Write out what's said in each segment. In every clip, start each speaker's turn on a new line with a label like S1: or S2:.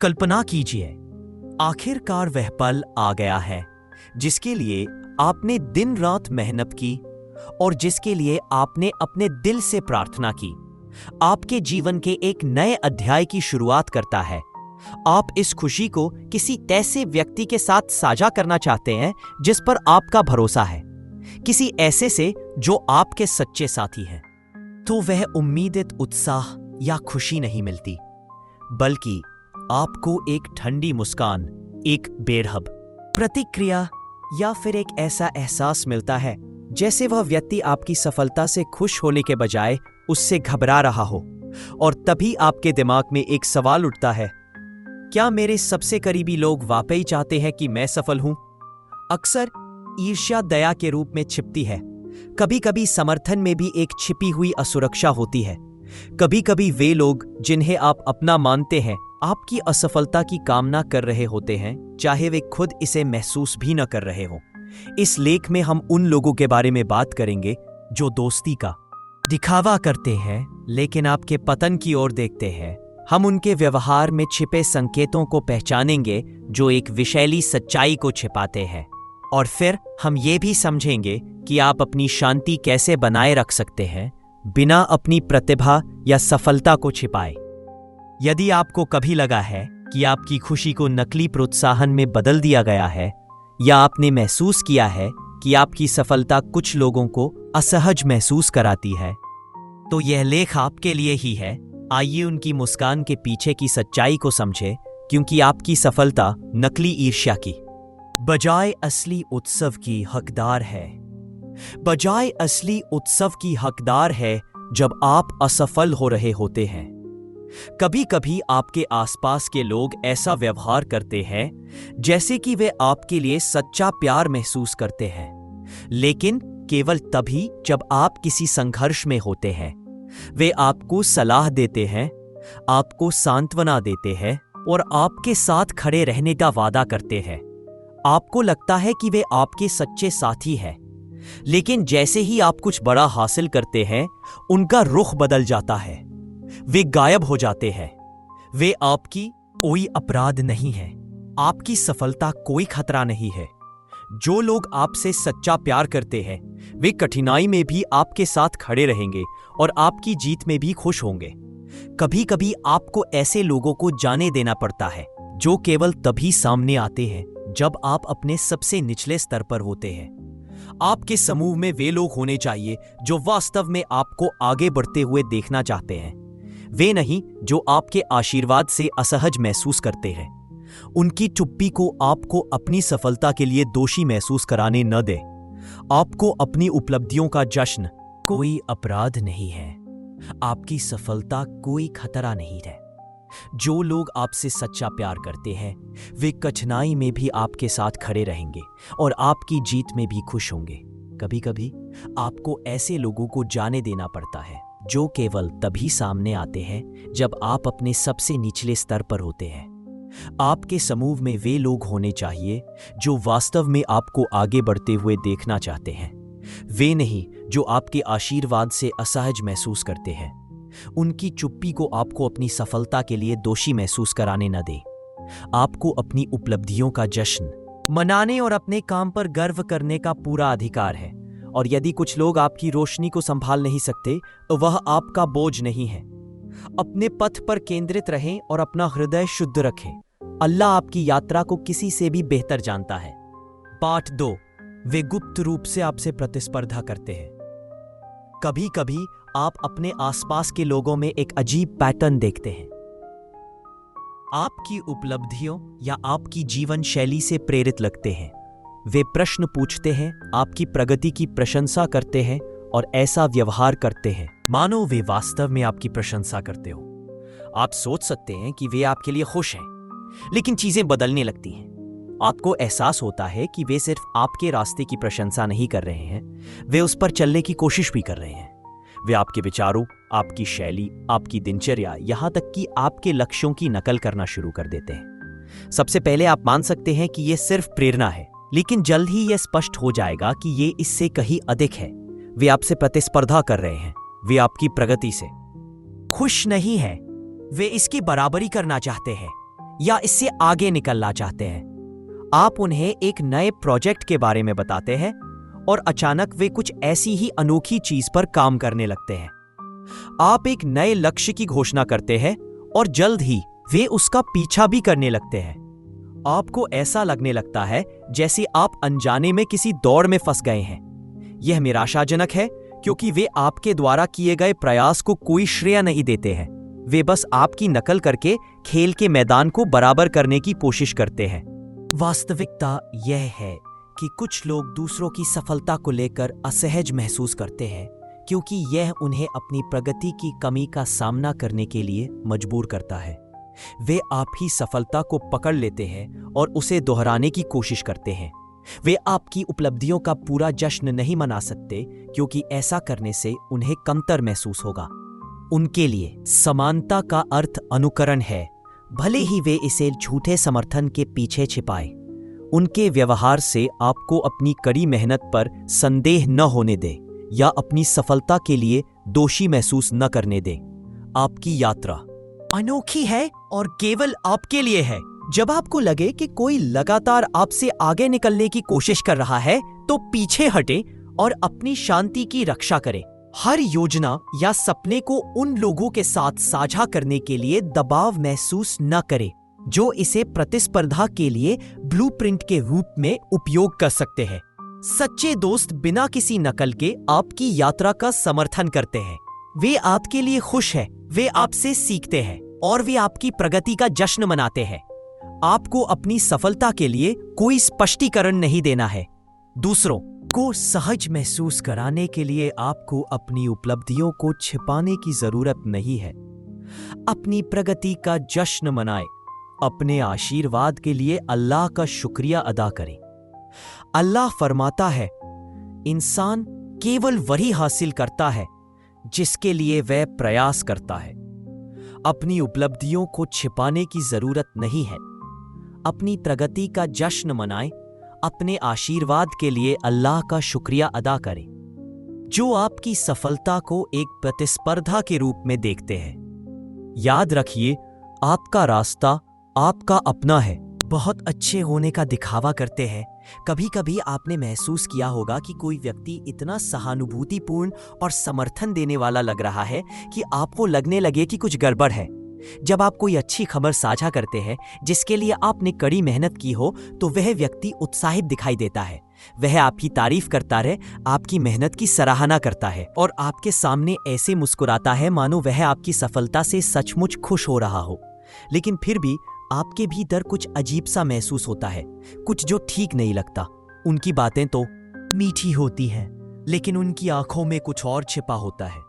S1: कल्पना कीजिए, आखिरकार वह पल आ गया है जिसके लिए आपने दिन रात मेहनत की और जिसके लिए आपने अपने दिल से प्रार्थना की। आपके जीवन के एक नए अध्याय की शुरुआत करता है। आप इस खुशी को किसी ऐसे व्यक्ति के साथ साझा करना चाहते हैं जिस पर आपका भरोसा है, किसी ऐसे से जो आपके सच्चे साथी हैं। तो वह उम्मीदित उत्साह या खुशी नहीं मिलती, बल्कि आपको एक ठंडी मुस्कान, एक बेरहब प्रतिक्रिया या फिर एक ऐसा एहसास मिलता है जैसे वह व्यक्ति आपकी सफलता से खुश होने के बजाय उससे घबरा रहा हो। और तभी आपके दिमाग में एक सवाल उठता है, क्या मेरे सबसे करीबी लोग वाकई चाहते हैं कि मैं सफल हूं? अक्सर ईर्ष्या दया के रूप में छिपती है। कभी कभी समर्थन में भी एक छिपी हुई असुरक्षा होती है। कभी कभी वे लोग जिन्हें आप अपना मानते हैं आपकी असफलता की कामना कर रहे होते हैं, चाहे वे खुद इसे महसूस भी न कर रहे हो। इस लेख में हम उन लोगों के बारे में बात करेंगे जो दोस्ती का दिखावा करते हैं लेकिन आपके पतन की ओर देखते हैं। हम उनके व्यवहार में छिपे संकेतों को पहचानेंगे जो एक विषैली सच्चाई को छिपाते हैं। और फिर हम ये भी समझेंगे कि आप अपनी शांति कैसे बनाए रख सकते हैं बिना अपनी प्रतिभा या सफलता को छिपाए। यदि आपको कभी लगा है कि आपकी खुशी को नकली प्रोत्साहन में बदल दिया गया है, या आपने महसूस किया है कि आपकी सफलता कुछ लोगों को असहज महसूस कराती है, तो यह लेख आपके लिए ही है। आइए उनकी मुस्कान के पीछे की सच्चाई को समझें, क्योंकि आपकी सफलता नकली ईर्ष्या की बजाय असली उत्सव की हकदार है। बजाय असली उत्सव की हकदार है जब आप असफल हो रहे होते हैं। कभी कभी आपके आसपास के लोग ऐसा व्यवहार करते हैं जैसे कि वे आपके लिए सच्चा प्यार महसूस करते हैं, लेकिन केवल तभी जब आप किसी संघर्ष में होते हैं। वे आपको सलाह देते हैं, आपको सांत्वना देते हैं और आपके साथ खड़े रहने का वादा करते हैं। आपको लगता है कि वे आपके सच्चे साथी हैं, लेकिन जैसे ही आप कुछ बड़ा हासिल करते हैं, उनका रुख बदल जाता है। वे गायब हो जाते हैं। वे आपकी कोई अपराध नहीं है, आपकी सफलता कोई खतरा नहीं है। जो लोग आपसे सच्चा प्यार करते हैं वे कठिनाई में भी आपके साथ खड़े रहेंगे और आपकी जीत में भी खुश होंगे। कभी कभी आपको ऐसे लोगों को जाने देना पड़ता है जो केवल तभी सामने आते हैं जब आप अपने सबसे निचले स्तर पर होते हैं। आपके समूह में वे लोग होने चाहिए जो वास्तव में आपको आगे बढ़ते हुए देखना चाहते हैं, वे नहीं जो आपके आशीर्वाद से असहज महसूस करते हैं। उनकी चुप्पी को आपको अपनी सफलता के लिए दोषी महसूस कराने न दे। आपको अपनी उपलब्धियों का जश्न कोई अपराध नहीं है, आपकी सफलता कोई खतरा नहीं है। जो लोग आपसे सच्चा प्यार करते हैं वे कठिनाई में भी आपके साथ खड़े रहेंगे और आपकी जीत में भी खुश होंगे। कभी कभी आपको ऐसे लोगों को जाने देना पड़ता है जो केवल तभी सामने आते हैं जब आप अपने सबसे निचले स्तर पर होते हैं। आपके समूह में वे लोग होने चाहिए जो वास्तव में आपको आगे बढ़ते हुए देखना चाहते हैं, वे नहीं जो आपके आशीर्वाद से असहज महसूस करते हैं। उनकी चुप्पी को आपको अपनी सफलता के लिए दोषी महसूस कराने न दे। आपको अपनी उपलब्धियों का जश्न मनाने और अपने काम पर गर्व करने का पूरा अधिकार है। और यदि कुछ लोग आपकी रोशनी को संभाल नहीं सकते तो वह आपका बोझ नहीं है। अपने पथ पर केंद्रित रहें और अपना हृदय शुद्ध रखें। अल्लाह आपकी यात्रा को किसी से भी बेहतर जानता है। पाठ 2, वे गुप्त रूप से आपसे प्रतिस्पर्धा करते हैं। कभी कभी आप अपने आसपास के लोगों में एक अजीब पैटर्न देखते हैं। आपकी उपलब्धियों या आपकी जीवन शैली से प्रेरित लगते हैं। वे प्रश्न पूछते हैं, आपकी प्रगति की प्रशंसा करते हैं और ऐसा व्यवहार करते हैं मानो वे वास्तव में आपकी प्रशंसा करते हो। आप सोच सकते हैं कि वे आपके लिए खुश हैं, लेकिन चीजें बदलने लगती हैं। आपको एहसास होता है कि वे सिर्फ आपके रास्ते की प्रशंसा नहीं कर रहे हैं, वे उस पर चलने की कोशिश भी कर रहे हैं। वे आपके विचारों, आपकी शैली, आपकी दिनचर्या, यहां तक कि आपके लक्ष्यों की नकल करना शुरू कर देते हैं। सबसे पहले आप मान सकते हैं कि यह सिर्फ प्रेरणा है, लेकिन जल्द ही यह स्पष्ट हो जाएगा कि ये इससे कहीं अधिक है। वे आपसे प्रतिस्पर्धा कर रहे हैं। वे आपकी प्रगति से खुश नहीं हैं, वे इसकी बराबरी करना चाहते हैं। या इससे आगे निकलना चाहते हैं। आप उन्हें एक नए प्रोजेक्ट के बारे में बताते हैं और अचानक वे कुछ ऐसी ही अनोखी चीज पर काम करने लगते हैं। आप एक नए लक्ष्य की घोषणा करते हैं और जल्द ही वे उसका पीछा भी करने लगते हैं। आपको ऐसा लगने लगता है जैसे आप अनजाने में किसी दौड़ में फंस गए हैं। यह निराशाजनक है क्योंकि वे आपके द्वारा किए गए प्रयास को कोई श्रेय नहीं देते हैं। वे बस आपकी नकल करके खेल के मैदान को बराबर करने की कोशिश करते हैं। वास्तविकता यह है कि कुछ लोग दूसरों की सफलता को लेकर असहज महसूस करते हैं क्योंकि यह उन्हें अपनी प्रगति की कमी का सामना करने के लिए मजबूर करता है। वे आप ही सफलता को पकड़ लेते हैं और उसे दोहराने की कोशिश करते हैं। वे आपकी उपलब्धियों का पूरा जश्न नहीं मना सकते क्योंकि ऐसा करने से उन्हें कमतर महसूस होगा। उनके लिए समानता का अर्थ अनुकरण है, भले ही वे इसे झूठे समर्थन के पीछे छिपाए। उनके व्यवहार से आपको अपनी कड़ी मेहनत पर संदेह न होने दे या अपनी सफलता के लिए दोषी महसूस न करने दे। आपकी यात्रा अनोखी है और केवल आपके लिए है। जब आपको लगे कि कोई लगातार आपसे आगे निकलने की कोशिश कर रहा है, तो पीछे हटे और अपनी शांति की रक्षा करें। हर योजना या सपने को उन लोगों के साथ साझा करने के लिए दबाव महसूस न करें जो इसे प्रतिस्पर्धा के लिए ब्लूप्रिंट के रूप में उपयोग कर सकते हैं। सच्चे दोस्त बिना किसी नकल के आपकी यात्रा का समर्थन करते हैं। वे आपके लिए खुश हैं, वे आपसे सीखते हैं और वे आपकी प्रगति का जश्न मनाते हैं। आपको अपनी सफलता के लिए कोई स्पष्टीकरण नहीं देना है। दूसरों को सहज महसूस कराने के लिए आपको अपनी उपलब्धियों को छिपाने की जरूरत नहीं है। अपनी प्रगति का जश्न मनाएं। अपने आशीर्वाद के लिए अल्लाह का शुक्रिया अदा करें। अल्लाह फरमाता है, इंसान केवल वही हासिल करता है जिसके लिए वह प्रयास करता है। अपनी उपलब्धियों को छिपाने की जरूरत नहीं है। अपनी प्रगति का जश्न मनाएं। अपने आशीर्वाद के लिए अल्लाह का शुक्रिया अदा करें जो आपकी सफलता को एक प्रतिस्पर्धा के रूप में देखते हैं। याद रखिए, आपका रास्ता आपका अपना है। बहुत अच्छे होने का दिखावा करते हैं। कभी कभी आपने महसूस किया होगा कि कोई व्यक्ति इतना सहानुभूतिपूर्ण और समर्थन देने वाला लग रहा है कि आपको लगने लगे कि कुछ गड़बड़ है। जब आप कोई अच्छी खबर साझा करते हैं जिसके लिए आपने कड़ी मेहनत की हो, तो वह व्यक्ति उत्साहित दिखाई देता है। वह आपकी तारीफ करता रहे, आपकी मेहनत की सराहना करता है और आपके सामने ऐसे मुस्कुराता है मानो वह आपकी सफलता से सचमुच खुश हो रहा हो। लेकिन फिर भी आपके भीतर कुछ अजीब सा महसूस होता है, कुछ जो ठीक नहीं लगता। उनकी बातें तो मीठी होती हैं, लेकिन उनकी आंखों में कुछ और छिपा होता है।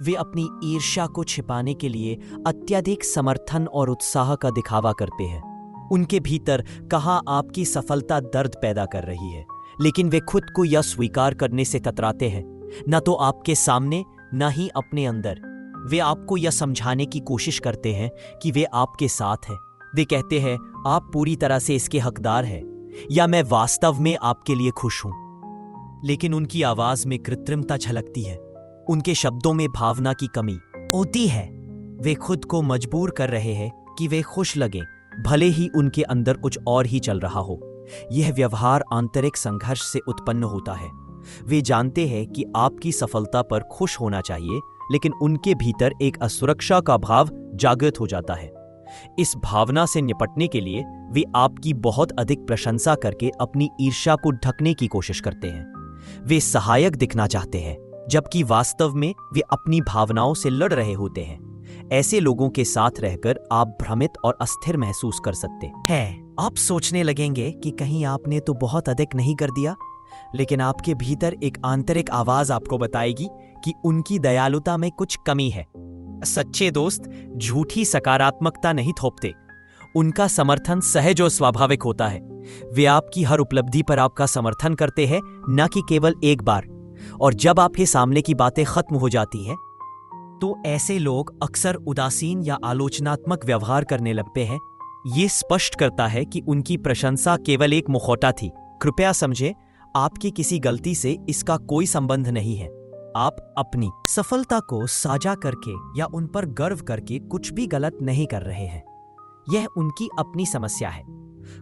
S1: वे अपनी ईर्ष्या को छिपाने के लिए अत्यधिक समर्थन और उत्साह का दिखावा करते हैं। उनके भीतर कहाँ आपकी सफलता दर्द पैदा कर रही है, लेकिन वे खुद को यह स्वीकार करने से कतराते हैं, न तो आपके सामने न ही अपने अंदर। वे आपको यह समझाने की कोशिश करते हैं कि वे आपके साथ हैं। वे कहते हैं, आप पूरी तरह से इसके हकदार हैं, या मैं वास्तव में आपके लिए खुश हूं। लेकिन उनकी आवाज में कृत्रिमता झलकती है। उनके शब्दों में भावना की कमी होती है। वे खुद को मजबूर कर रहे हैं कि वे खुश लगें, भले ही उनके अंदर कुछ और ही चल रहा हो। यह व्यवहार आंतरिक संघर्ष से उत्पन्न होता है। वे जानते हैं कि आपकी सफलता पर खुश होना चाहिए, लेकिन उनके भीतर एक असुरक्षा का भाव जागृत हो जाता है। इस भावना से निपटने के लिए वे आपकी बहुत अधिक प्रशंसा करके अपनी ईर्ष्या को ढकने की कोशिश करते हैं। वे सहायक दिखना चाहते हैं, जबकि वास्तव में वे अपनी भावनाओं से लड़ रहे होते हैं। ऐसे लोगों के साथ रहकर आप भ्रमित और अस्थिर महसूस कर सकते हैं। आप सोचने लगेंगे कि कहीं आपने तो बहुत अधिक नहीं कर दिया, लेकिन आपके भीतर एक आंतरिक आवाज आपको बताएगी कि उनकी दयालुता में कुछ कमी है। सच्चे दोस्त झूठी सकारात्मकता नहीं थोपते। उनका समर्थन सहज और स्वाभाविक होता है। वे आपकी हर उपलब्धि पर आपका समर्थन करते हैं, न कि केवल एक बार। और जब आपके सामने की बातें खत्म हो जाती हैं, तो ऐसे लोग अक्सर उदासीन या आलोचनात्मक व्यवहार करने लगते हैं। ये स्पष्ट करता है कि उनकी प्रशंसा केवल एक मुखौटा थी। कृपया समझें, आपकी किसी गलती से इसका कोई संबंध नहीं है। आप अपनी सफलता को साझा करके या उन पर गर्व करके कुछ भी गलत नहीं कर रहे हैं। यह उनकी अपनी समस्या है।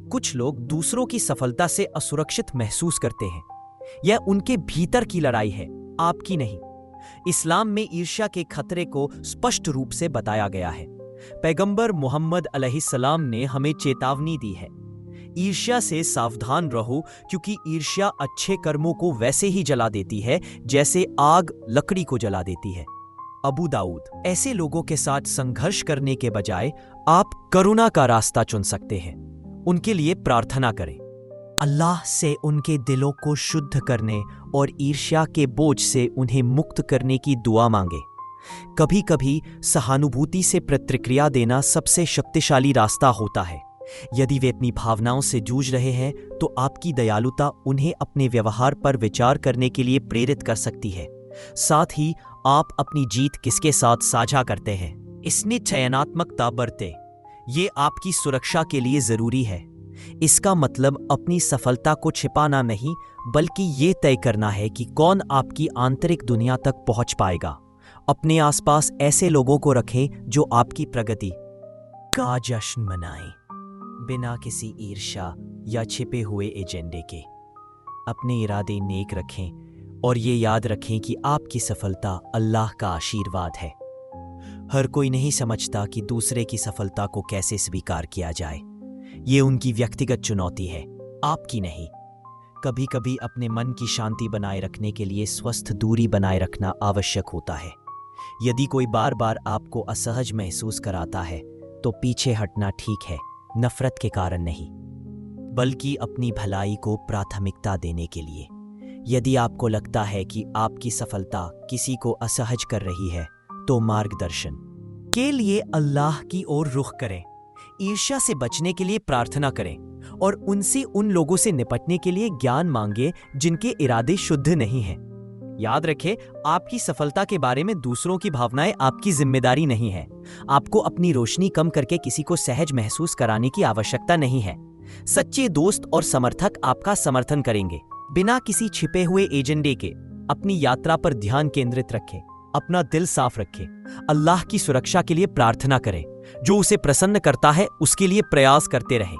S1: कुछ लोग दूसरों की सफलता से असुरक्षित महसूस करते हैं। यह उनके भीतर की लड़ाई है, आपकी नहीं। इस्लाम में ईर्ष्या के खतरे को स्पष्ट रूप से बताया गया है। पैगंबर मोहम्मद अलैहिस्सलाम ने हमें चेतावनी दी है, ईर्ष्या से सावधान रहो, क्योंकि ईर्ष्या अच्छे कर्मों को वैसे ही जला देती है जैसे आग लकड़ी को जला देती है। अबू दाऊद। ऐसे लोगों के साथ संघर्ष करने के बजाय आप करुणा का रास्ता चुन सकते हैं। उनके लिए प्रार्थना करें, अल्लाह से उनके दिलों को शुद्ध करने और ईर्ष्या के बोझ से उन्हें मुक्त करने की दुआ मांगे। कभी कभी सहानुभूति से प्रतिक्रिया देना सबसे शक्तिशाली रास्ता होता है। यदि वे अपनी भावनाओं से जूझ रहे हैं तो आपकी दयालुता उन्हें अपने व्यवहार पर विचार करने के लिए प्रेरित कर सकती है। साथ ही आप अपनी जीत किसके साथ साझा करते हैं, इसमें चयनात्मकता बरतें। ये आपकी सुरक्षा के लिए जरूरी है। इसका मतलब अपनी सफलता को छिपाना नहीं, बल्कि ये तय करना है कि कौन आपकी आंतरिक दुनिया तक पहुंच पाएगा। अपने आसपास ऐसे लोगों को रखें जो आपकी प्रगति का जश्न मनाएं, बिना किसी ईर्ष्या या छिपे हुए एजेंडे के। अपने इरादे नेक रखें और ये याद रखें कि आपकी सफलता अल्लाह का आशीर्वाद है। हर कोई नहीं समझता कि दूसरे की सफलता को कैसे स्वीकार किया जाए। ये उनकी व्यक्तिगत चुनौती है, आपकी नहीं। कभी कभी अपने मन की शांति बनाए रखने के लिए स्वस्थ दूरी बनाए रखना आवश्यक होता है। यदि कोई बार बार आपको असहज महसूस कराता है तो पीछे हटना ठीक है, नफरत के कारण नहीं, बल्कि अपनी भलाई को प्राथमिकता देने के लिए। यदि आपको लगता है कि आपकी सफलता किसी को असहज कर रही है तो मार्गदर्शन के लिए अल्लाह की ओर रुख करें। ईर्ष्या से बचने के लिए प्रार्थना करें और उनसे उन लोगों से निपटने के लिए ज्ञान मांगे जिनके इरादे शुद्ध नहीं हैं। याद रखें, आपकी सफलता के बारे में दूसरों की भावनाएं आपकी जिम्मेदारी नहीं है। आपको अपनी रोशनी कम करके किसी को सहज महसूस कराने की आवश्यकता नहीं है। सच्चे दोस्त और समर्थक आपका समर्थन करेंगे, बिना किसी छिपे हुए एजेंडे के। अपनी यात्रा पर ध्यान केंद्रित रखें, अपना दिल साफ रखें, अल्लाह की सुरक्षा के लिए प्रार्थना करें। जो उसे प्रसन्न करता है उसके लिए प्रयास करते रहें।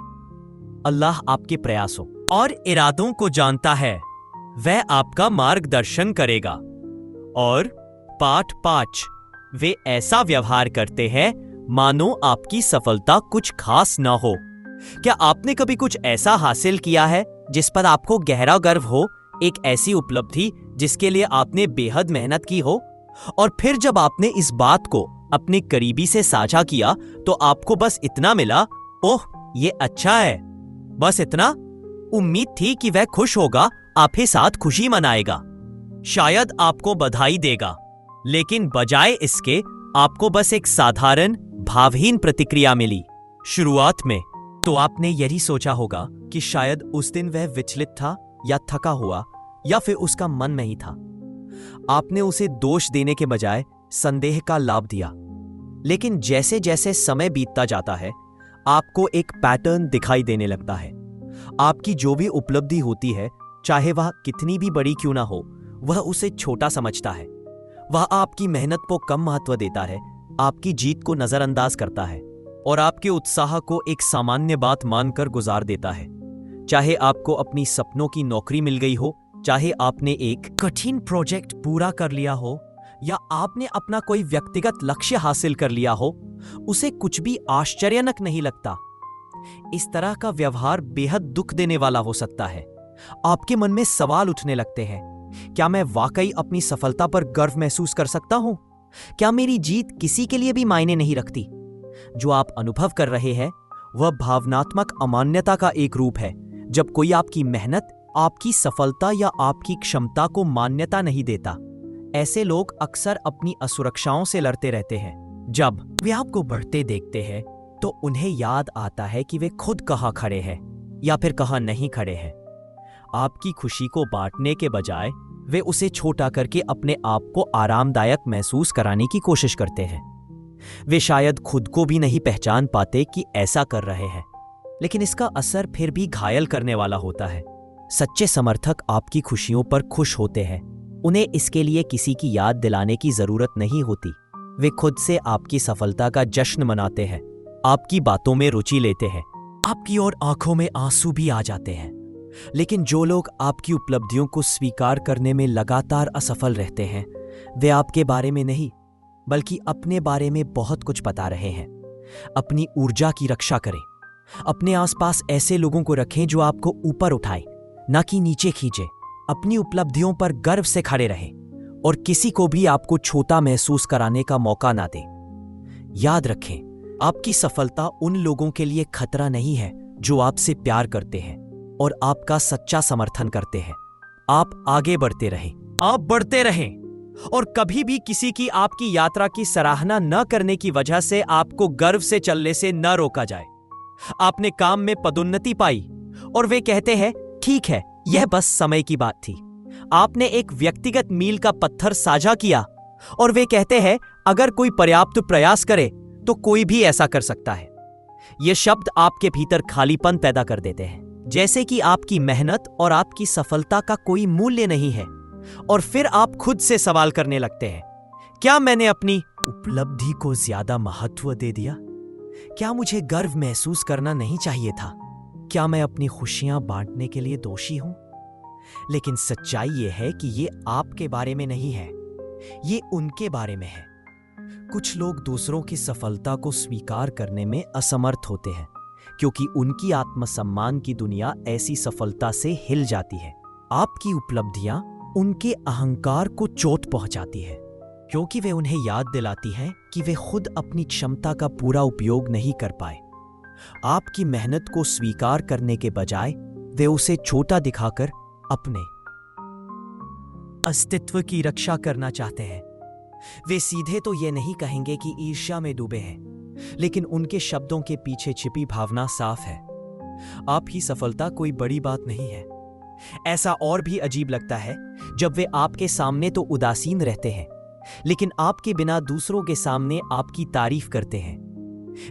S1: अल्लाह आपके प्रयासों और इरादों को जानता है, वह आपका मार्गदर्शन करेगा। और पाठ 5, वे ऐसा व्यवहार करते हैं मानो आपकी सफलता कुछ खास ना हो। क्या आपने कभी कुछ ऐसा हासिल किया है जिस पर आपको गहरा गर्व हो, एक ऐसी उपलब्धि जिसके लिए आपने बेहद मेहनत की हो, और फिर जब आपने इस बात को अपने करीबी से साझा किया तो आपको बस इतना मिला, ओह ये अच्छा है, बस इतना? उम्मीद थी कि वह खुश होगा, आपके साथ खुशी मनाएगा, शायद आपको बधाई देगा, लेकिन बजाय इसके आपको बस एक साधारण भावहीन प्रतिक्रिया मिली। शुरुआत में तो आपने यही सोचा होगा कि शायद उस दिन वह विचलित था या थका हुआ या फिर उसका मन में ही था। आपने उसे दोष देने के बजाय संदेह का लाभ दिया। लेकिन जैसे जैसे समय बीतता जाता है आपको एक पैटर्न दिखाई देने लगता है। आपकी जो भी उपलब्धि होती है, चाहे वह कितनी भी बड़ी क्यों ना हो, वह उसे छोटा समझता है। वह आपकी मेहनत को कम महत्व देता है, आपकी जीत को नजरअंदाज करता है और आपके उत्साह को एक सामान्य बात मानकर गुजार देता है। चाहे आपको अपनी सपनों की नौकरी मिल गई हो, चाहे आपने एक कठिन प्रोजेक्ट पूरा कर लिया हो, या आपने अपना कोई व्यक्तिगत लक्ष्य हासिल कर लिया हो, उसे कुछ भी आश्चर्यजनक नहीं लगता। इस तरह का व्यवहार बेहद दुख देने वाला हो सकता है। आपके मन में सवाल उठने लगते हैं, क्या मैं वाकई अपनी सफलता पर गर्व महसूस कर सकता हूं? क्या मेरी जीत किसी के लिए भी मायने नहीं रखती? जो आप अनुभव कर रहे हैं वह भावनात्मक अमान्यता का एक रूप है, जब कोई आपकी मेहनत, आपकी सफलता या आपकी क्षमता को मान्यता नहीं देता। ऐसे लोग अक्सर अपनी असुरक्षाओं से लड़ते रहते हैं। जब वे आपको बढ़ते देखते हैं तो उन्हें याद आता है कि वे खुद कहाँ खड़े हैं या फिर कहाँ नहीं खड़े हैं। आपकी खुशी को बांटने के बजाय वे उसे छोटा करके अपने आप को आरामदायक महसूस कराने की कोशिश करते हैं। वे शायद खुद को भी नहीं पहचान पाते कि ऐसा कर रहे हैं, लेकिन इसका असर फिर भी घायल करने वाला होता है। सच्चे समर्थक आपकी खुशियों पर खुश होते हैं। उन्हें इसके लिए किसी की याद दिलाने की जरूरत नहीं होती। वे खुद से आपकी सफलता का जश्न मनाते हैं। आपकी बातों में रुचि लेते हैं, आपकी और आंखों में आंसू भी आ जाते हैं। लेकिन जो लोग आपकी उपलब्धियों को स्वीकार करने में लगातार असफल रहते हैं, वे आपके बारे में नहीं बल्कि अपने बारे में बहुत कुछ बता रहे हैं। अपनी ऊर्जा की रक्षा करें। अपने आसपास ऐसे लोगों को रखें जो आपको ऊपर उठाए, ना कि नीचे खींचे। अपनी उपलब्धियों पर गर्व से खड़े रहें और किसी को भी आपको छोटा महसूस कराने का मौका ना दें। याद रखें, आपकी सफलता उन लोगों के लिए खतरा नहीं है जो आपसे प्यार करते हैं और आपका सच्चा समर्थन करते हैं। आप आगे बढ़ते रहें, आप बढ़ते रहें और कभी भी किसी की आपकी यात्रा की सराहना न करने की वजह से आपको गर्व से चलने से न रोका जाए। आपने काम में पदोन्नति पाई और वे कहते हैं ठीक है, यह बस समय की बात थी। आपने एक व्यक्तिगत मील का पत्थर साझा किया और वे कहते हैं अगर कोई पर्याप्त प्रयास करे तो कोई भी ऐसा कर सकता है। ये शब्द आपके भीतर खालीपन पैदा कर देते हैं, जैसे कि आपकी मेहनत और आपकी सफलता का कोई मूल्य नहीं है। और फिर आप खुद से सवाल करने लगते हैं, क्या मैंने अपनी उपलब्धि को ज्यादा महत्व दे दिया? क्या मुझे गर्व महसूस करना नहीं चाहिए था? क्या मैं अपनी खुशियां बांटने के लिए दोषी हूं? लेकिन सच्चाई यह है कि ये आपके बारे में नहीं है, ये उनके बारे में है। कुछ लोग दूसरों की सफलता को स्वीकार करने में असमर्थ होते हैं क्योंकि उनकी आत्मसम्मान की दुनिया ऐसी सफलता से हिल जाती है। आपकी उपलब्धियां उनके अहंकार को चोट पहुंचाती है क्योंकि वे उन्हें याद दिलाती हैं कि वे खुद अपनी क्षमता का पूरा उपयोग नहीं कर पाए। आपकी मेहनत को स्वीकार करने के बजाय वे उसे छोटा दिखाकर अपने अस्तित्व की रक्षा करना चाहते हैं। वे सीधे तो ये नहीं कहेंगे कि ईर्ष्या में डूबे हैं, लेकिन उनके शब्दों के पीछे छिपी भावना साफ है। आपकी सफलता कोई बड़ी बात नहीं है। ऐसा और भी अजीब लगता है जब वे आपके सामने तो उदासीन रहते हैं, लेकिन आपके बिना दूसरों के सामने आपकी तारीफ करते हैं।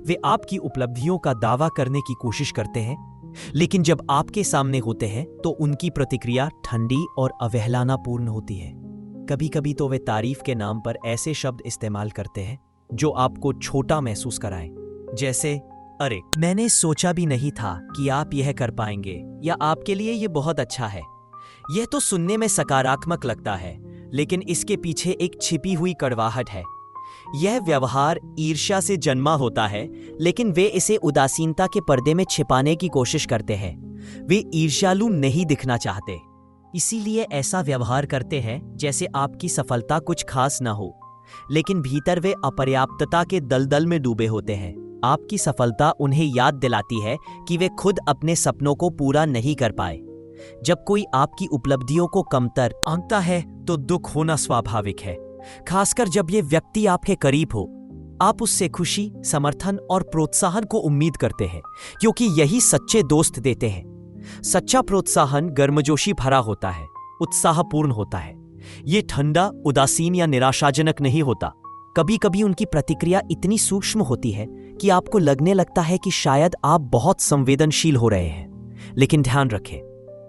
S1: वे आपकी उपलब्धियों का दावा करने की कोशिश करते हैं, लेकिन जब आपके सामने होते हैं तो उनकी प्रतिक्रिया ठंडी और अवहेलनापूर्ण होती है। कभी कभी तो वे तारीफ के नाम पर ऐसे शब्द इस्तेमाल करते हैं जो आपको छोटा महसूस कराएं, जैसे अरे मैंने सोचा भी नहीं था कि आप यह कर पाएंगे, या आपके लिए यह बहुत अच्छा है। यह तो सुनने में सकारात्मक लगता है, लेकिन इसके पीछे एक छिपी हुई कड़वाहट है। यह व्यवहार ईर्ष्या से जन्मा होता है, लेकिन वे इसे उदासीनता के पर्दे में छिपाने की कोशिश करते हैं। वे ईर्ष्यालु नहीं दिखना चाहते, इसीलिए ऐसा व्यवहार करते हैं जैसे आपकी सफलता कुछ खास ना हो, लेकिन भीतर वे अपर्याप्तता के दलदल में डूबे होते हैं। आपकी सफलता उन्हें याद दिलाती है कि वे खुद अपने सपनों को पूरा नहीं कर पाए। जब कोई आपकी उपलब्धियों को कमतर आंकता है तो दुख होना स्वाभाविक है, खासकर जब ये व्यक्ति आपके करीब हो। आप उससे खुशी, समर्थन और प्रोत्साहन को उम्मीद करते हैं, क्योंकि यही सच्चे दोस्त देते हैं। सच्चा प्रोत्साहन गर्मजोशी भरा होता है, उत्साहपूर्ण होता है। ये ठंडा, उदासीन या निराशाजनक नहीं होता। कभी कभी उनकी प्रतिक्रिया इतनी सूक्ष्म होती है कि आपको लगने लगता है कि शायद आप बहुत संवेदनशील हो रहे हैं। लेकिन ध्यान रखें,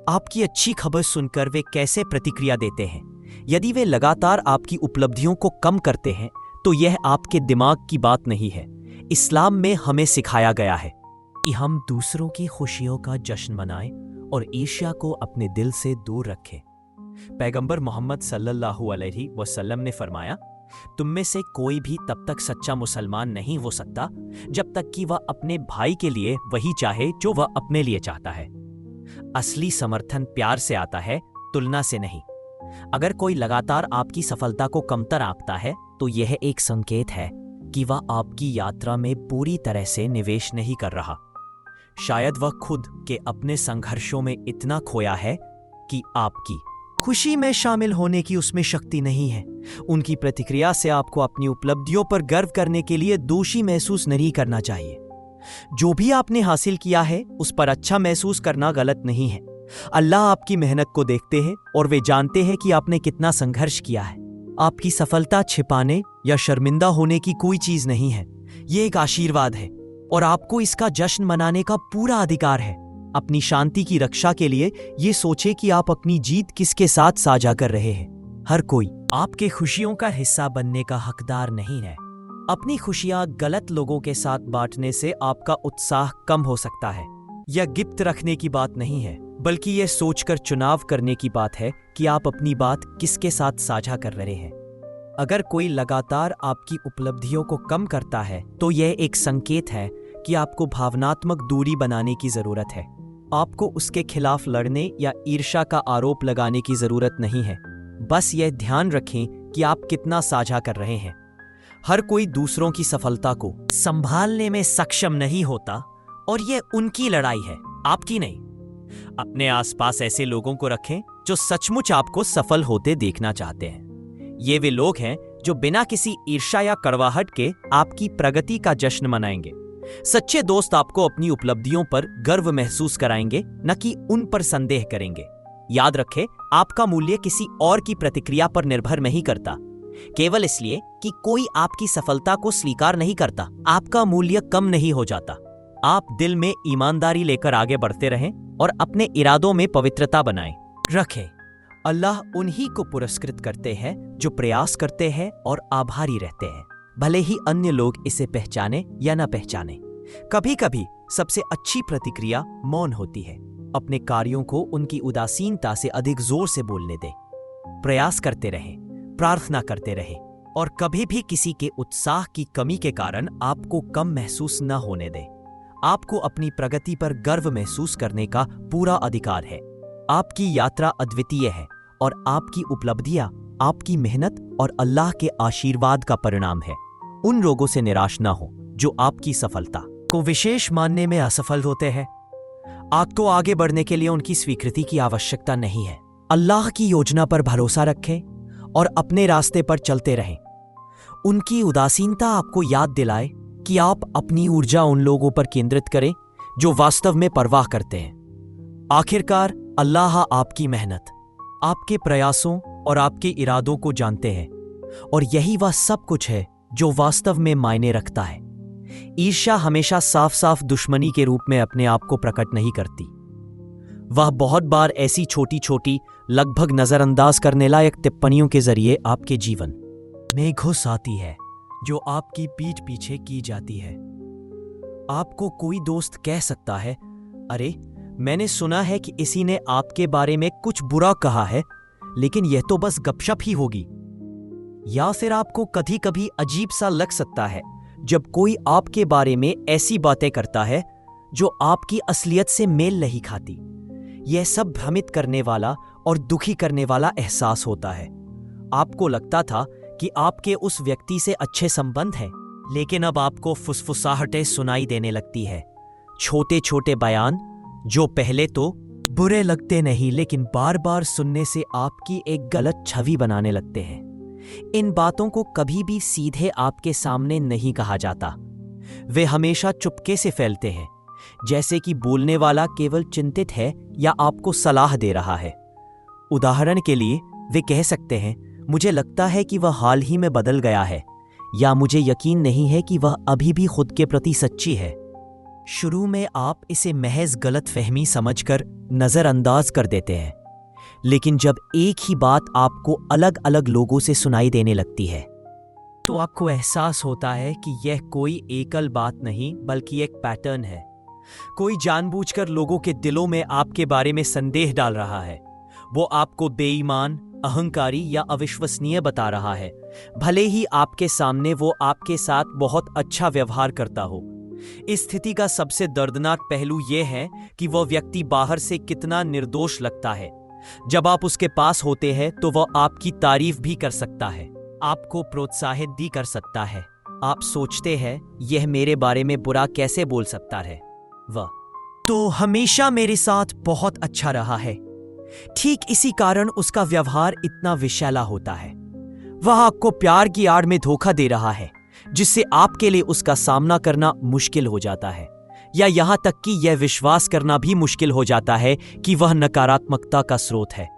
S1: आपकी अच्छी खबर सुनकर वे कैसे प्रतिक्रिया देते हैं। यदि वे लगातार आपकी उपलब्धियों को कम करते हैं तो यह आपके दिमाग की बात नहीं है। इस्लाम में हमें सिखाया गया है कि हम दूसरों की खुशियों का जश्न मनाएं और ईर्ष्या को अपने दिल से दूर रखें। पैगंबर मोहम्मद सल्लल्लाहु अलैहि वसल्लम ने फरमाया, तुम में से कोई भी तब तक सच्चा मुसलमान नहीं हो सकता जब तक कि वह अपने भाई के लिए वही चाहे जो वह अपने लिए चाहता है। असली समर्थन प्यार से आता है, तुलना से नहीं। अगर कोई लगातार आपकी सफलता को कमतर आंकता है तो यह एक संकेत है कि वह आपकी यात्रा में पूरी तरह से निवेश नहीं कर रहा। शायद वह खुद के अपने संघर्षों में इतना खोया है कि आपकी खुशी में शामिल होने की उसमें शक्ति नहीं है। उनकी प्रतिक्रिया से आपको अपनी उपलब्धियों पर गर्व करने के लिए दोषी महसूस नहीं करना चाहिए। जो भी आपने हासिल किया है उस पर अच्छा महसूस करना गलत नहीं है। अल्लाह आपकी मेहनत को देखते हैं और वे जानते हैं कि आपने कितना संघर्ष किया है। आपकी सफलता छिपाने या शर्मिंदा होने की कोई चीज नहीं है। ये एक आशीर्वाद है और आपको इसका जश्न मनाने का पूरा अधिकार है। अपनी शांति की रक्षा के लिए ये सोचें कि आप अपनी जीत किसके साथ साझा कर रहे हैं। हर कोई आपके खुशियों का हिस्सा बनने का हकदार नहीं है। अपनी खुशियां गलत लोगों के साथ बांटने से आपका उत्साह कम हो सकता है। यह गिफ्ट रखने की बात नहीं है, बल्कि यह सोचकर चुनाव करने की बात है कि आप अपनी बात किसके साथ साझा कर रहे हैं। अगर कोई लगातार आपकी उपलब्धियों को कम करता है, तो यह एक संकेत है कि आपको भावनात्मक दूरी बनाने की जरूरत है। आपको उसके खिलाफ लड़ने या ईर्ष्या का आरोप लगाने की जरूरत नहीं है। बस यह ध्यान रखें कि आप कितना साझा कर रहे हैं। हर कोई दूसरों की सफलता को संभालने में सक्षम नहीं होता, और यह उनकी लड़ाई है, आपकी नहीं। अपने आसपास ऐसे लोगों को रखें जो सचमुच आपको सफल होते देखना चाहते हैं। ये वे लोग हैं जो बिना किसी ईर्ष्या या कड़वाहट के आपकी प्रगति का जश्न मनाएंगे। सच्चे दोस्त आपको अपनी उपलब्धियों पर गर्व महसूस कराएंगे, न कि उन पर संदेह करेंगे। याद रखें, आपका मूल्य किसी और की प्रतिक्रिया पर निर्भर नहीं करता। केवल इसलिए कि कोई आपकी सफलता को स्वीकार नहीं करता, आपका मूल्य कम नहीं हो जाता। आप दिल में ईमानदारी लेकर आगे बढ़ते रहें और अपने इरादों में पवित्रता बनाएं रखें। अल्लाह उन्हीं को पुरस्कृत करते हैं जो प्रयास करते हैं और आभारी रहते हैं, भले ही अन्य लोग इसे पहचाने या न पहचाने। कभी कभी सबसे अच्छी प्रतिक्रिया मौन होती है। अपने कार्यों को उनकी उदासीनता से अधिक जोर से बोलने दें। प्रयास करते रहें, प्रार्थना करते रहें, और कभी भी किसी के उत्साह की कमी के कारण आपको कम महसूस न होने दें। आपको अपनी प्रगति पर गर्व महसूस करने का पूरा अधिकार है। आपकी यात्रा अद्वितीय है और आपकी उपलब्धियां आपकी मेहनत और अल्लाह के आशीर्वाद का परिणाम है। उन लोगों से निराश न हो जो आपकी सफलता को विशेष मानने में असफल होते हैं। आपको आगे बढ़ने के लिए उनकी स्वीकृति की आवश्यकता नहीं है। अल्लाह की योजना पर भरोसा रखें और अपने रास्ते पर चलते रहें। उनकी उदासीनता आपको याद दिलाए कि आप अपनी ऊर्जा उन लोगों पर केंद्रित करें जो वास्तव में परवाह करते हैं। आखिरकार अल्लाह आपकी मेहनत, आपके प्रयासों और आपके इरादों को जानते हैं, और यही वह सब कुछ है जो वास्तव में मायने रखता है। ईर्ष्या हमेशा साफ साफ दुश्मनी के रूप में अपने आप को प्रकट नहीं करती। वह बहुत बार ऐसी छोटी छोटी, लगभग नजरअंदाज करने लायक टिप्पणियों के जरिए आपके जीवन में घुस आती है, जो आपकी पीठ पीछे की जाती है। आपको कोई दोस्त कह सकता है, अरे मैंने सुना है कि इसी ने आपके बारे में कुछ बुरा कहा है, लेकिन यह तो बस गपशप ही होगी। या फिर आपको कभी कभी अजीब सा लग सकता है जब कोई आपके बारे में ऐसी बातें करता है जो आपकी असलियत से मेल नहीं खाती। यह सब भ्रमित करने वाला और दुखी करने वाला एहसास होता है। आपको लगता था कि आपके उस व्यक्ति से अच्छे संबंध हैं, लेकिन अब आपको फुसफुसाहटें सुनाई देने लगती है। छोटे छोटे बयान जो पहले तो बुरे लगते नहीं, लेकिन बार बार सुनने से आपकी एक गलत छवि बनाने लगते हैं। इन बातों को कभी भी सीधे आपके सामने नहीं कहा जाता। वे हमेशा चुपके से फैलते हैं, जैसे कि बोलने वाला केवल चिंतित है या आपको सलाह दे रहा है। उदाहरण के लिए वे कह सकते हैं, मुझे लगता है कि वह हाल ही में बदल गया है, या मुझे यकीन नहीं है कि वह अभी भी खुद के प्रति सच्ची है। शुरू में आप इसे महज गलतफहमी समझकर नजरअंदाज कर देते हैं, लेकिन जब एक ही बात आपको अलग अलग लोगों से सुनाई देने लगती है, तो आपको एहसास होता है कि यह कोई एकल बात नहीं, बल्कि एक पैटर्न है। कोई जानबूझकर लोगों के दिलों में आपके बारे में संदेह डाल रहा है। वो आपको बेईमान, अहंकारी या अविश्वसनीय बता रहा है, भले ही आपके सामने वो आपके साथ बहुत अच्छा व्यवहार करता हो। इस स्थिति का सबसे दर्दनाक पहलू यह है कि वह व्यक्ति बाहर से कितना निर्दोष लगता है। जब आप उसके पास होते हैं तो वह आपकी तारीफ भी कर सकता है, आपको प्रोत्साहित भी कर सकता है। आप सोचते हैं, यह मेरे बारे में बुरा कैसे बोल सकता है, वह तो हमेशा मेरे साथ बहुत अच्छा रहा है। ठीक इसी कारण उसका व्यवहार इतना विषैला होता है। वह आपको प्यार की आड़ में धोखा दे रहा है, जिससे आपके लिए उसका सामना करना मुश्किल हो जाता है, या यहां तक कि यह विश्वास करना भी मुश्किल हो जाता है कि वह नकारात्मकता का स्रोत है।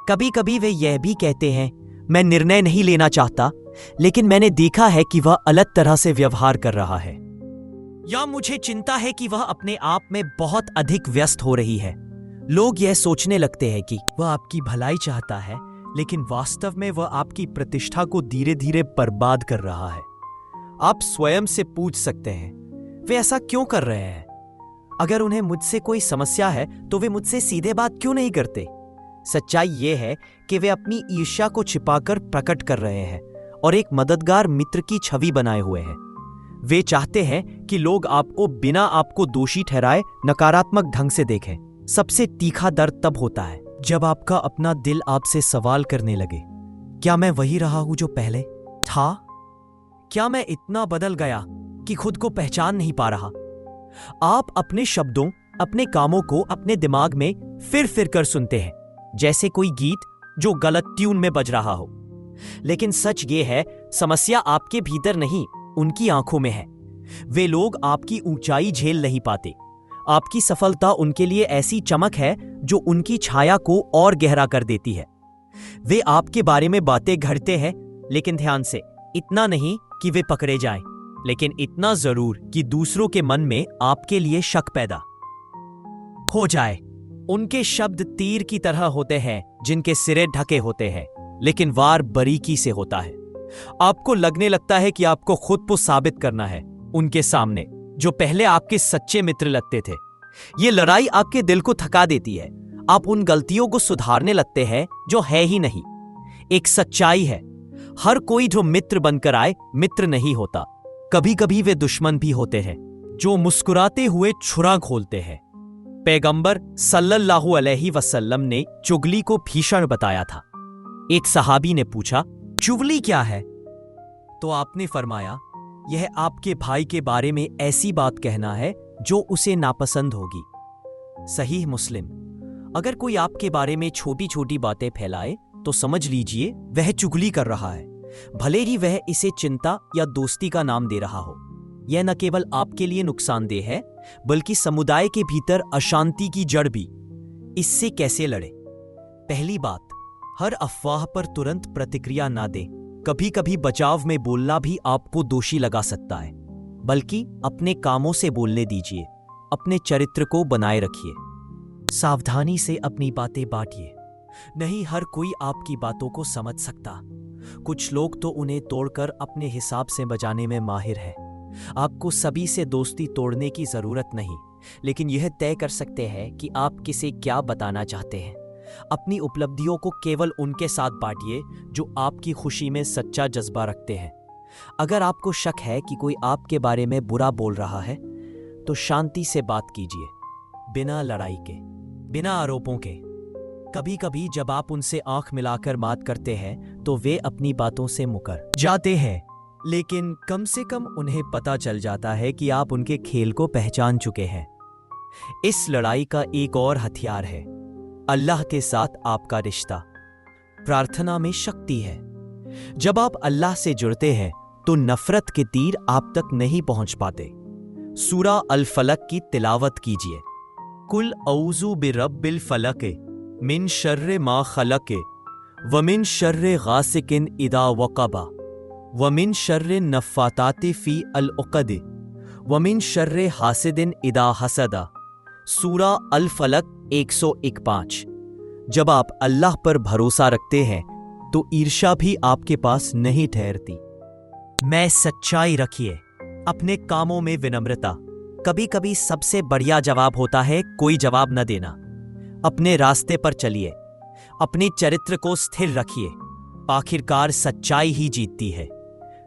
S1: कभी कभी वे यह भी कहते हैं, मैं निर्णय नहीं लेना चाहता, लेकिन मैंने देखा है कि वह अलग तरह से व्यवहार कर रहा है, या मुझे चिंता है कि वह अपने आप में बहुत अधिक व्यस्त हो रही है। लोग यह सोचने लगते हैं कि वह आपकी भलाई चाहता है, लेकिन वास्तव में वह आपकी प्रतिष्ठा को धीरे धीरे बर्बाद कर रहा है। आप स्वयं से पूछ सकते हैं, वे ऐसा क्यों कर रहे हैं? अगर उन्हें मुझसे कोई समस्या है तो वे मुझसे सीधे बात क्यों नहीं करते? सच्चाई यह है कि वे अपनी ईर्ष्या को छिपाकर प्रकट कर रहे हैं और एक मददगार मित्र की छवि बनाए हुए हैं। वे चाहते हैं कि लोग आपको बिना आपको दोषी ठहराए नकारात्मक ढंग से देखें। सबसे तीखा दर्द तब होता है जब आपका अपना दिल आपसे सवाल करने लगे, क्या मैं वही रहा हूं जो पहले था? क्या मैं इतना बदल गया कि खुद को पहचान नहीं पा रहा? आप अपने शब्दों, अपने कामों को अपने दिमाग में फिर फिर कर सुनते हैं, जैसे कोई गीत जो गलत ट्यून में बज रहा हो। लेकिन सच ये है, समस्या आपके भीतर नहीं, उनकी आंखों में है। वे लोग आपकी ऊंचाई झेल नहीं पाते। आपकी सफलता उनके लिए ऐसी चमक है जो उनकी छाया को और गहरा कर देती है। वे आपके बारे में बातें घड़ते हैं, लेकिन ध्यान से, इतना नहीं कि वे पकड़े जाएं, लेकिन इतना जरूर कि दूसरों के मन में आपके लिए शक पैदा हो जाए। उनके शब्द तीर की तरह होते हैं जिनके सिरे ढके होते हैं, लेकिन वार बारीकी से होता है। आपको लगने लगता है कि आपको खुद को साबित करना है उनके सामने, जो पहले आपके सच्चे मित्र लगते थे। ये लड़ाई आपके दिल को थका देती है। आप उन गलतियों को सुधारने लगते हैं जो है ही नहीं। एक सच्चाई है, हर कोई जो मित्र बनकर आए मित्र नहीं होता। कभी कभी वे दुश्मन भी होते हैं जो मुस्कुराते हुए छुरा खोलते हैं। पैगंबर सल्लल्लाहु अलैहि वसल्लम ने चुगली को भीषण बताया था। एक सहाबी ने पूछा, चुगली क्या है? तो आपने फरमाया, यह आपके भाई के बारे में ऐसी बात कहना है जो उसे नापसंद होगी। सहीह मुस्लिम। अगर कोई आपके बारे में छोटी छोटी बातें फैलाए तो समझ लीजिए वह चुगली कर रहा है, भले ही वह इसे चिंता या दोस्ती का नाम दे रहा हो। यह न केवल आपके लिए नुकसानदेह है, बल्कि समुदाय के भीतर अशांति की जड़ भी। इससे कैसे लड़े? पहली बात, हर अफवाह पर तुरंत प्रतिक्रिया ना दें। कभी कभी बचाव में बोलना भी आपको दोषी लगा सकता है, बल्कि अपने कामों से बोलने दीजिए। अपने चरित्र को बनाए रखिए। सावधानी से अपनी बातें बांटिए। नहीं हर कोई आपकी बातों को समझ सकता। कुछ लोग तो उन्हें तोड़कर अपने हिसाब से बजाने में माहिर हैं। आपको सभी से दोस्ती तोड़ने की जरूरत नहीं, लेकिन यह तय कर सकते हैं कि आप किसे क्या बताना चाहते हैं। अपनी उपलब्धियों को केवल उनके साथ बांटिए जो आपकी खुशी में सच्चा जज्बा रखते हैं। अगर आपको शक है कि कोई आपके बारे में बुरा बोल रहा है, तो शांति से बात कीजिए, बिना लड़ाई के, बिना आरोपों के। कभी कभी जब आप उनसे आंख मिलाकर बात करते हैं तो वे अपनी बातों से मुकर जाते हैं, लेकिन कम से कम उन्हें पता चल जाता है कि आप उनके खेल को पहचान चुके हैं। इस लड़ाई का एक और हथियार है अल्लाह के साथ आपका रिश्ता। प्रार्थना में शक्ति है। जब आप अल्लाह से जुड़ते हैं तो नफरत के तीर आप तक नहीं पहुंच पाते। सूरा अल फलक की तिलावत कीजिए। कुल औज़ु बिरब्बिल फलक मिन शर्रे मा खलक व मिन शर्रे गासिकिन इदा वक़बा व मिन शर्रे नफ़्फ़ाताति फ़ी अल उक़द व मिन शर्रे हासिदिन इदा हसदा। सूरा अल फलक 101-5। जब आप अल्लाह पर भरोसा रखते हैं तो ईर्ष्या भी आपके पास नहीं ठहरती। मैं सच्चाई रखिए। अपने कामों में विनम्रता। कभी कभी सबसे बढ़िया जवाब होता है कोई जवाब न देना। अपने रास्ते पर चलिए, अपने चरित्र को स्थिर रखिए। आखिरकार सच्चाई ही जीतती है।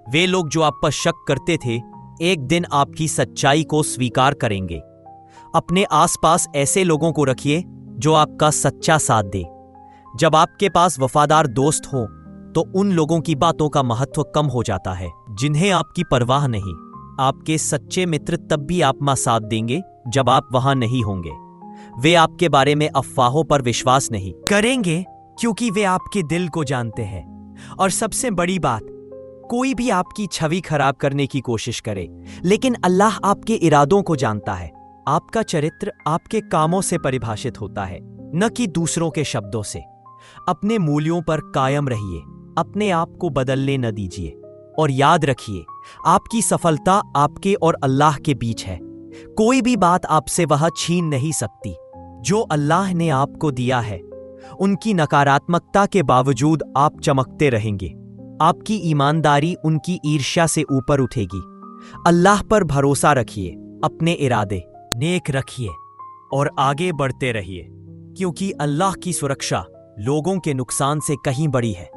S1: वे लोग जो आप पर शक करते थे एक दिन आपकी सच्चाई को स्वीकार करेंगे। अपने आसपास ऐसे लोगों को रखिए जो आपका सच्चा साथ दे। जब आपके पास वफादार दोस्त हो तो उन लोगों की बातों का महत्व कम हो जाता है जिन्हें आपकी परवाह नहीं। आपके सच्चे मित्र तब भी आपका साथ देंगे जब आप वहां नहीं होंगे। वे आपके बारे में अफवाहों पर विश्वास नहीं करेंगे क्योंकि वे आपके दिल को जानते हैं। और सबसे बड़ी बात, कोई भी आपकी छवि खराब करने की कोशिश करे, लेकिन अल्लाह आपके इरादों को जानता है। आपका चरित्र आपके कामों से परिभाषित होता है, न कि दूसरों के शब्दों से। अपने मूल्यों पर कायम रहिए, अपने आप को बदलने न दीजिए। और याद रखिए, आपकी सफलता आपके और अल्लाह के बीच है। कोई भी बात आपसे वह छीन नहीं सकती जो अल्लाह ने आपको दिया है। उनकी नकारात्मकता के बावजूद आप चमकते रहेंगे। आपकी ईमानदारी उनकी ईर्ष्या से ऊपर उठेगी। अल्लाह पर भरोसा रखिए, अपने इरादे नेक रखिए और आगे बढ़ते रहिए, क्योंकि अल्लाह की सुरक्षा लोगों के नुकसान से कहीं बड़ी है।